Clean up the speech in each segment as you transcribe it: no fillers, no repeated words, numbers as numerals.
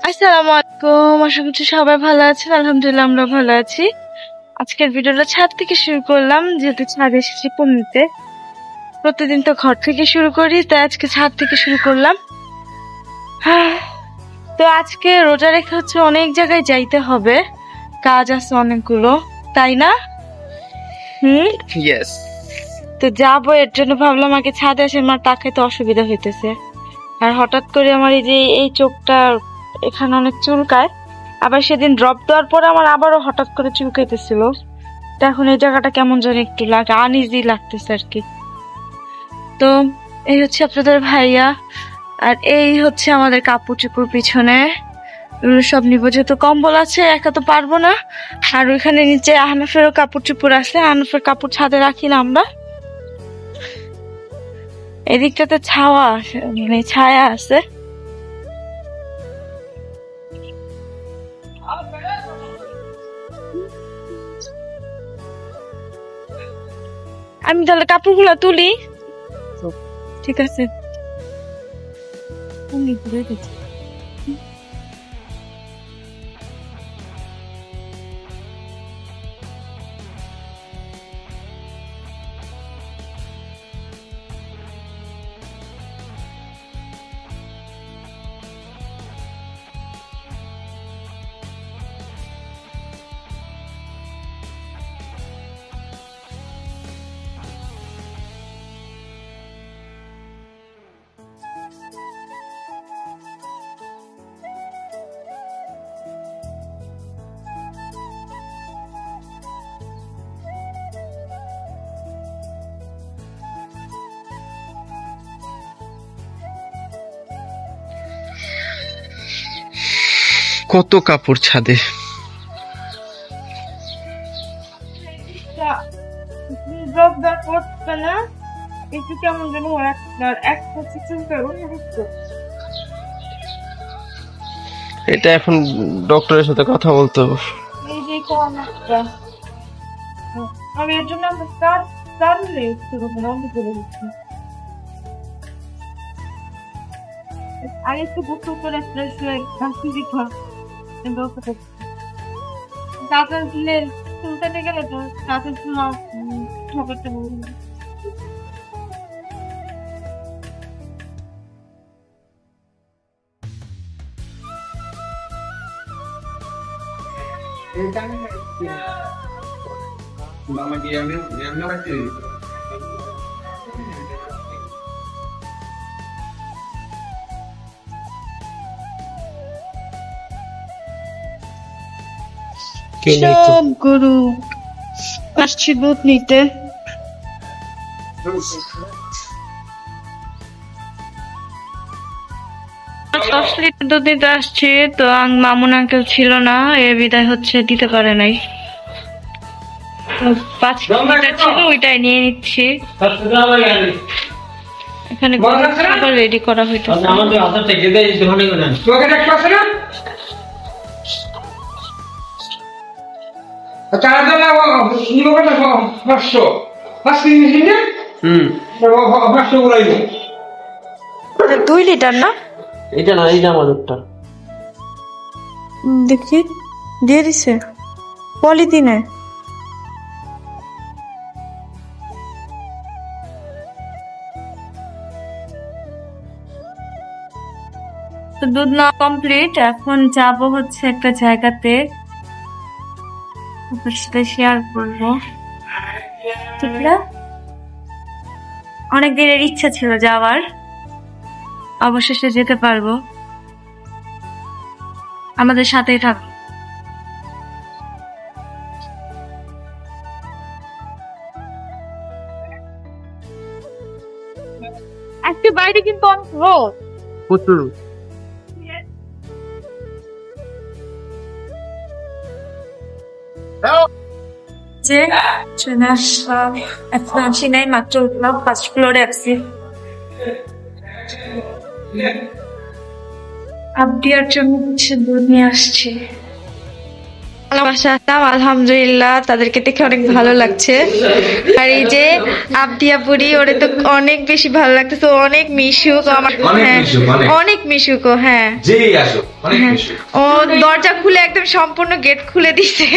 আসসালামু আলাইকুম, আশা করছি সবাই ভালো আছেন। আলহামদুলিল্লাহ আমরা ভালো আছি। আজকের ভিডিওটা ছাদ থেকে শুরু করলাম, যেহেতু ছাদে এসেছি পড়তে। প্রতিদিন তো ঘর থেকে শুরু করি, তাই আজকে ছাদ থেকে শুরু করলাম। তো আজকে রোজা রেখে হচ্ছে অনেক জায়গায় যাইতে হবে, কাজ আছে অনেকগুলো, তাই না? ইয়েস। তো যাবো, এর জন্য ভাবলাম আগে ছাদে এসে আমার তাকাইতে অসুবিধা হইতেছে। আর হঠাৎ করে আমার এই চোখটা এখানে অনেক চুলকায়। আবার সেদিন ড্রপ দেওয়ার পরে আমার আবারও হঠাৎ করে চুলকাইতেছিল। তো এখন এই জায়গাটা কেমন যেন একটু লাগে, আনইজি লাগতেছে আর কি। তো এই হচ্ছে আপনাদের ভাইয়া, আর এই হচ্ছে আমাদের কাপড় চোপড় পিছনে। এগুলো সব নিবো, যেহেতু কম্বল আছে একা তো পারবো না। আর ওইখানে নিচে আহনাফেরও কাপড় চোপড় আছে, আহনাফের কাপড় ছাদে রাখি না আমরা। এদিকটাতে ছাওয়া মানে ছায়া আছে। আমি তাহলে কাপড়গুলো তুলি, ঠিক আছে? কত কাপড় ছাদে। এটা এখন ডক্টরের সাথে কথা বলতে হবে। আমি এর জন্য আর একটু গোসল করে ফ্রেশ হয়ে দাঁতের দিলে চুলকাতে গেলে তো দাঁতের ঠকাতে বলবো। সব গরু আসছি দুধ নিতে। 10 লিটার দুধ নিতে আসছি, তো মামুন আঙ্কেল ছিল না, এ বিদায় হচ্ছে দিতে পারে নাই। 5 লিটার ছিল, ওইটাই নিয়ে নিচ্ছি। এখানে খাবার রেডি করা হইতেছে। এটা 2 লিটার না? এটা না, এইটা আমাদেরটা। দেখি দিয়ে দিছে পলিথিনে। তো দুধ নেওয়া কমপ্লিট, এখন যাবো হচ্ছে একটা জায়গাতে, সাথে শেয়ার করবো। ঠিক না? অনেক দিনের ইচ্ছা ছিল যাওয়ার, অবশেষে যেতে পারবো। আমাদের সাথেই থাক। আজকে বাইরে কিন্তু অনেক রোদ, প্রচুর। যে চলে আসলাম, এখন আসি নাই, মাত্র উঠলাম, 1st ফ্লোরে আছি। আবদিয়ার জন্য হচ্ছে দুধ নিয়ে আসছি। বাসাতাম আলহামদুলিল্লাহ, তাদেরকে দেখে অনেক ভালো লাগছে। আর এই যে আবদিয়া বুড়ি, ওরে তো অনেক বেশি ভালো লাগতেছে, অনেক মিশুক আমার। হ্যাঁ অনেক মিশুক ও। হ্যাঁ ও দরজা খুলে একদম সম্পূর্ণ গেট খুলে দিছে।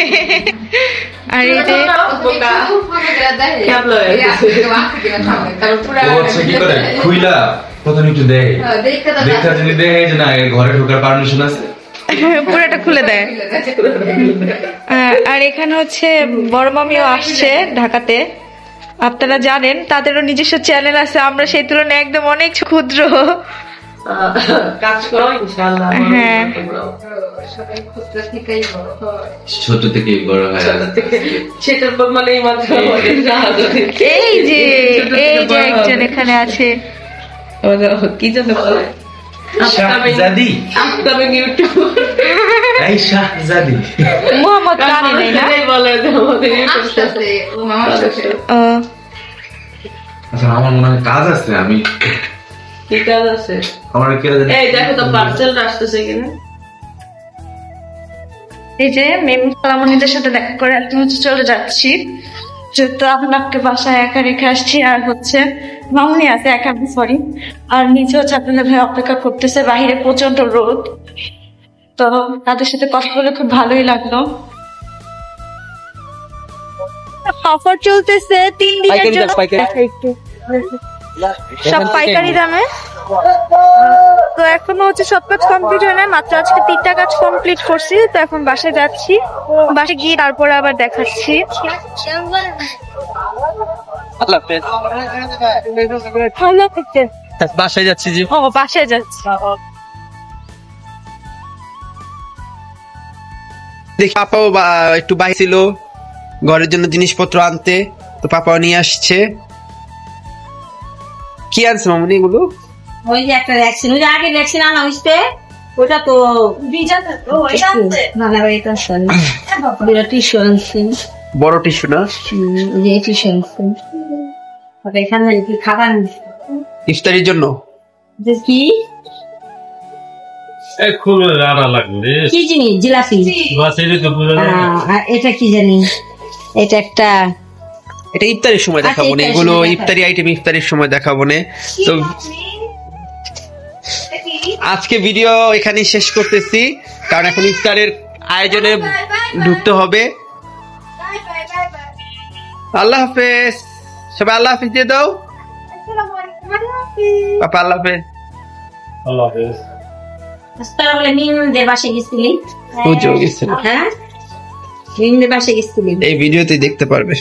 আর এই যে পুরোটা খুলে দেয়। আর এখানে হচ্ছে বড় মামিও আসছে ঢাকাতে, আপনারা জানেন তাদেরও নিজস্ব চ্যানেল আছে, আমরা সেই তুলনায় একদম অনেক ক্ষুদ্র। কাজ করো ইনশাআল্লাহ। হ্যাঁ ছোট থেকে বড় হয়, সেটার পর মানে এই যে একজন এখানে আছে, কি জানো বলে শাহজাদি, আপকামিং ইউটিউবার এই শাহজাদি মোহাম্মদ রানী নাই না? বলে যে আমাদের ইউটিউব সাথে ও মামার সাথে আচ্ছা আমার মনে হয় কাজ আছে, আমি কি কাজ আছে? আমার কি এই দেখো তো পার্সেল আসতেছে কিনা। এই যে মেম খালামণিদের সাথে দেখা করে একদম চলে যাচ্ছি, যেহেতু আপনাকে বাসায় একা রেখে আসছি। আর হচ্ছে মামুনি আছে একা, সরি। আর নিচে হচ্ছে আপনাদের ভাই অপেক্ষা করতেছে, বাহিরে প্রচন্ড রোদ। তো তাদের সাথে কথা বলে খুব ভালোই লাগলো। অফার চলতেছে 3 দিনের জন্য, একটু সব পাইকারি দামে। তো এখনো হচ্ছে সব কাজ কমপ্লিট হয় না, মাত্র আজকে 3টা কাজ কমপ্লিট করছি। তো এখন বাসায় যাচ্ছি, বাসায় গিয়ে তারপরে আবার দেখাচ্ছি। আল্লাহ হাফেজ। ভালো হচ্ছে। বাসায় যাচ্ছি জি। ও বাসায় যাচ্ছি। দেখি পাপাও একটু বাইরে ছিল ঘরের জন্য জিনিসপত্র আনতে, তো পাপাও নিয়ে আসছে। কি আনছে মামুনি এগুলো? ওই যে একটা ভ্যাকসিন, ওই যে আগে ভ্যাকসিন আনা হয়েছে, ওটা তো না না এটা টিস্যু আনছে, বড় টিস্যু না? যে টিস্যু আনছে এখানে কি খাবার ইফতারির জন্য। যে কি খুব রাড়া লাগবে। কি জিনিস? জিলাপি। আর এটা কি জানি, এটা একটা, এটা ইফতারির সময় দেখাবো না, এগুলো ইফতারি আইটেম ইফতারির সময় দেখাবো না। তো আজকে ভিডিও এখানেই শেষ করতেছি, কারণ এখন ইফতারের আয়োজনে ঢুকতে হবে। আল্লাহ হাফেজ সবাই, আল্লাহ হাফেজ দিয়ে দাও পাপা, আল্লাহ হাফেজ। আল্লাহ হাফেজ। তোরা বলে মিমদের বাসে গেছিলি? বুঝো গেছিল, হ্যাঁ মিমদের বাসে গেছিলি, এই ভিডিওতে দেখতে পারবে।